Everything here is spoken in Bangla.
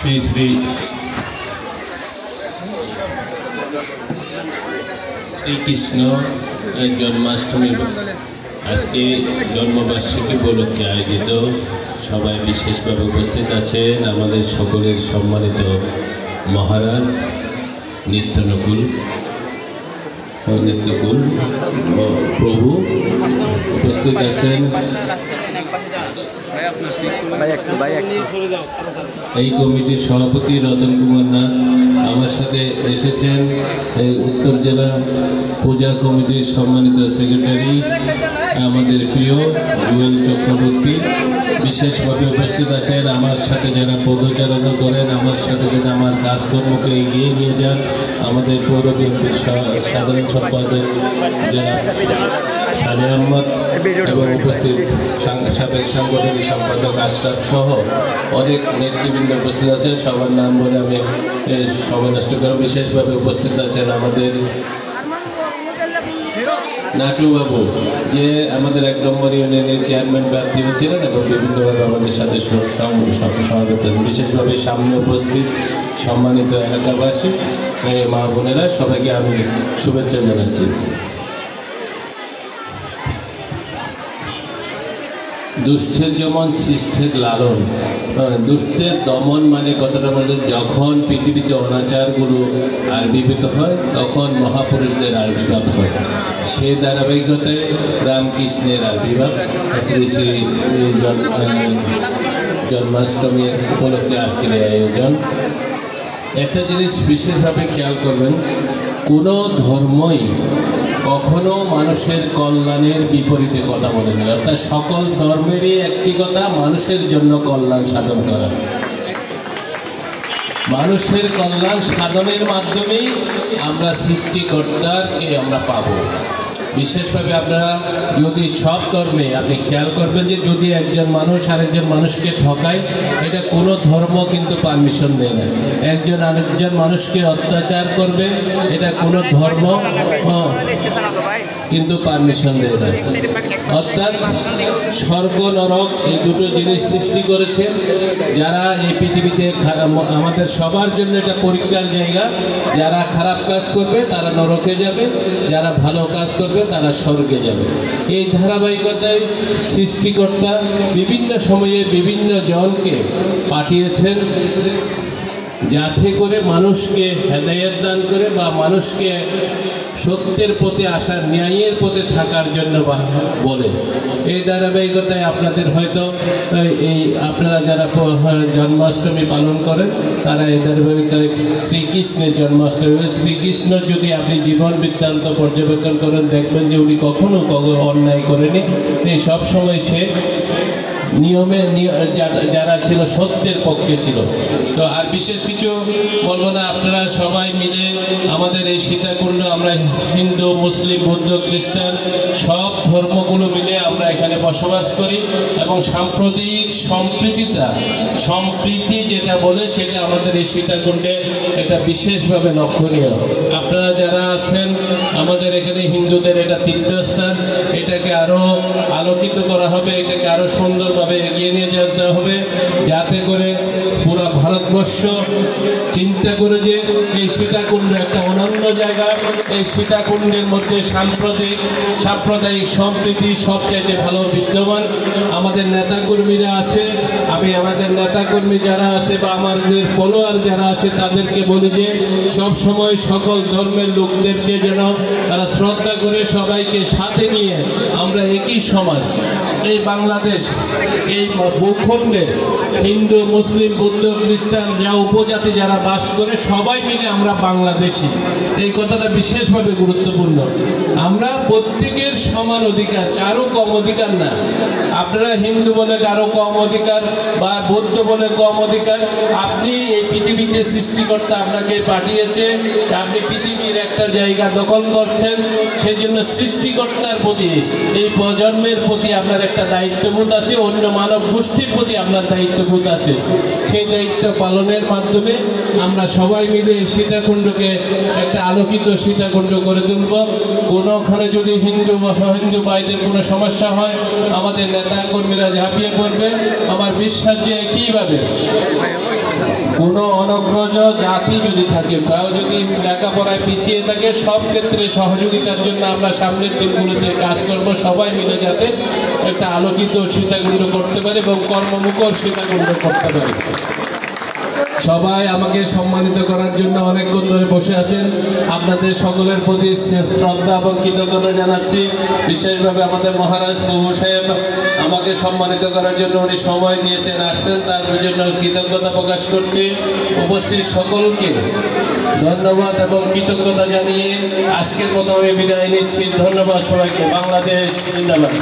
শ্রী শ্রী শ্রীকৃষ্ণ জন্মাষ্টমী আজকে জন্মবার্ষিকী উপলক্ষে আয়োজিত সবাই বিশেষভাবে উপস্থিত আছেন আমাদের সকলের সম্মানিত মহারাজ নিত্যকুল প্রভু উপস্থিত আছেন। এই কমিটির সভাপতি রতন কুমার নাথ আমার সাথে এসেছেন। এই উত্তর জেলা পূজা কমিটির সম্মানিত সেক্রেটারি আমাদের প্রিয় জুয়েল চক্রবর্তী বিশেষভাবে উপস্থিত আছেন। আমার সাথে যারা পদচারণা করেন, আমার সাথে যারা আমার কাজকর্মকে এগিয়ে নিয়ে যান, আমাদের পৌর বিএনপির সাধারণ সম্পাদক যারা সালে আহমদ এবং উপস্থিত সাবেক সাংগঠনিক সম্পাদক আশরাফ সহ অনেক নেতৃবৃন্দ উপস্থিত আছেন। সবার নাম বলে আমি সময় নষ্ট করে বিশেষভাবে উপস্থিত আছেন আমাদের নাটুবাবু, যে আমাদের 1 নম্বর ইউনিয়নের চেয়ারম্যান প্রার্থী ছিলেন এবং বিভিন্নভাবে আমাদের সাথে সহযোগিতা। বিশেষভাবে সামনে উপস্থিত সম্মানিত এলাকাবাসী মা বোনেরা, সবাইকে আমি শুভেচ্ছা জানাচ্ছি। দুষ্টের যেমন শিষ্টের লালন, দুষ্টের দমন মানে কথাটা বলতে যখন পৃথিবীতে অনাচারগুলো আবির্ভূত হয় তখন মহাপুরুষদের আবির্ভাব হয়। সে ধারাবাহিকতায় রামকৃষ্ণের আবির্ভাব শ্রী শ্রী জন্মাষ্টমীর উপলক্ষে আজকের আয়োজন। একটা জিনিস বিশেষভাবে খেয়াল করবেন, কোনো ধর্মই কখনো মানুষের কল্যাণের বিপরীতে কথা বলেনি। অর্থাৎ সকল ধর্মেরই একটি কথা, মানুষের জন্য কল্যাণ সাধন করা। মানুষের কল্যাণ সাধনের মাধ্যমেই আমরা সৃষ্টিকর্তাকে আমরা পাবো। বিশেষভাবে আপনারা যদি সব ধর্মে আপনি খেয়াল করবেন যে যদি একজন মানুষ আরেকজন মানুষকে ঠকায়, এটা কোনো ধর্ম কিন্তু পারমিশন দেয় না। একজন আরেকজন মানুষকে অত্যাচার করবে, এটা কোনো ধর্ম কিন্তু পারমিশন দেয় না। অর্থাৎ স্বর্গ নরক এই দুটো জিনিস সৃষ্টি করেছে। যারা এই পৃথিবীতে আমাদের সবার জন্য এটা পরীক্ষার জায়গা। যারা খারাপ কাজ করবে তারা নরকে যাবে, যারা ভালো কাজ করবে তারা স্বর্গে যাবে। এই ধারাবাহিকতায় সৃষ্টিকর্তা বিভিন্ন সময়ে বিভিন্ন জনকে পাঠিয়েছেন যাতে করে মানুষকে হেদায়েত দান করে বা মানুষকে সত্যের পথে আসার, ন্যায়ের পথে থাকার জন্য বলে। এই ধারাবাহিকতায় আপনাদের হয়তো এই আপনারা যারা জন্মাষ্টমী পালন করেন তারা এই ধারাবাহিকতায় শ্রীকৃষ্ণের জন্মাষ্টমী। শ্রীকৃষ্ণ যদি আপনি জীবন বৃত্তান্ত পর্যবেক্ষণ করেন দেখবেন যে উনি কখনো অন্যায় করেনি। এই সবসময় সে নিয়মে যারা ছিল সত্যের পক্ষে ছিল। তো আর বিশেষ কিছু বলবো না, আপনারা সবাই মিলে আমাদের এই সীতাকুণ্ড, আমরা হিন্দু, মুসলিম, বৌদ্ধ, খ্রিস্টান সব ধর্মগুলো মিলে আমরা এখানে বসবাস করি এবং সাম্প্রদায়িক সম্প্রীতি যেটা বলে সেটা আমাদের এই সীতাকুণ্ডে এটা বিশেষভাবে লক্ষণীয়। আপনারা যারা আছেন আমাদের এখানে হিন্দুদের এটা তীর্থস্থান, এটাকে আরো আলোকিত করা হবে, এটাকে আরো সুন্দরভাবে এগিয়ে নিয়ে যেতে হবে যাতে করে পুরো ভারতবর্ষ চিন্তা করে যে এই সীতাকুণ্ড একটা অনন্য জায়গা। এই সীতাকুণ্ডের মধ্যে সাম্প্রদায়িক সম্প্রীতি সবচাইতে ভালো বিদ্যমান। আমাদের নেতাকর্মীরা আছে, আমি আমাদের নেতাকর্মী যারা আছে বা আমাদের ফলোয়ার যারা আছে তাদেরকে বলি যে সব সময় সকল ধর্মের লোকদেরকে যেন তারা শ্রদ্ধা করে সবাইকে সাথে নিয়ে আমরা একই সমাজ, এই বাংলাদেশ, এই ভূখণ্ডে হিন্দু, মুসলিম, বৌদ্ধ, খ্রিস্টান যা উপজাতি যারা বাস করে সবাই মিলে আমরা বাংলাদেশি। এই কথাটা বিশেষভাবে গুরুত্বপূর্ণ। আমরা প্রত্যেকের সমান অধিকার, কারো কম অধিকার না। আপনারা হিন্দু বলে কারো কম অধিকার বা বৌদ্ধ বলে কম অধিকার। আপনি এই পৃথিবীতে সৃষ্টিকর্তা আপনাকে পাঠিয়েছে, আপনি পৃথিবীর একটা জায়গা দখল করছেন, সেই জন্য সৃষ্টিকর্তার প্রতি, এই প্রজন্মের প্রতি আপনার একটা একটা দায়িত্ববোধ আছে, অন্য মানব গোষ্ঠীর প্রতি আপনার দায়িত্ববোধ আছে। সেই দায়িত্ব পালনের মাধ্যমে আমরা সবাই মিলে সীতাকুণ্ডকে একটা আলোকিত সীতাকুণ্ড করে তুলব। কোনোখানে যদি হিন্দু ভাইদের কোনো সমস্যা হয় আমাদের নেতা কর্মীরা ঝাঁপিয়ে পড়বে। আমার বিশ্বাস যে একইভাবে কোনো অনগ্রজ জাতি যদি থাকে, তাও যদি লেখাপড়ায় পিছিয়ে থাকে, সব ক্ষেত্রে সহযোগিতার জন্য আমরা সামনের দিনগুলোতে কাজ করব, সবাই মিলে যাতে একটা আলোকিত সীতাকুণ্ড করতে পারে এবং কর্মমুখর সীতাকুণ্ড করতে পারে। সবাই আমাকে সম্মানিত করার জন্য অনেকক্ষণ ধরে বসে আছেন। আপনাদের সকলের প্রতি শ্রদ্ধা এবং কৃতজ্ঞতা জানাচ্ছি। বিশেষভাবে আমাদের মহারাজ প্রভু সাহেব আমাকে সম্মানিত করার জন্য উনি সময় দিয়েছেন, আসছেন, তার জন্য কৃতজ্ঞতা প্রকাশ করছি। উপস্থিত সকলকে ধন্যবাদ এবং কৃতজ্ঞতা জানিয়ে আজকের মতো আমি বিদায় নিচ্ছি। ধন্যবাদ সবাইকে। বাংলাদেশ জিন্দাবাদ।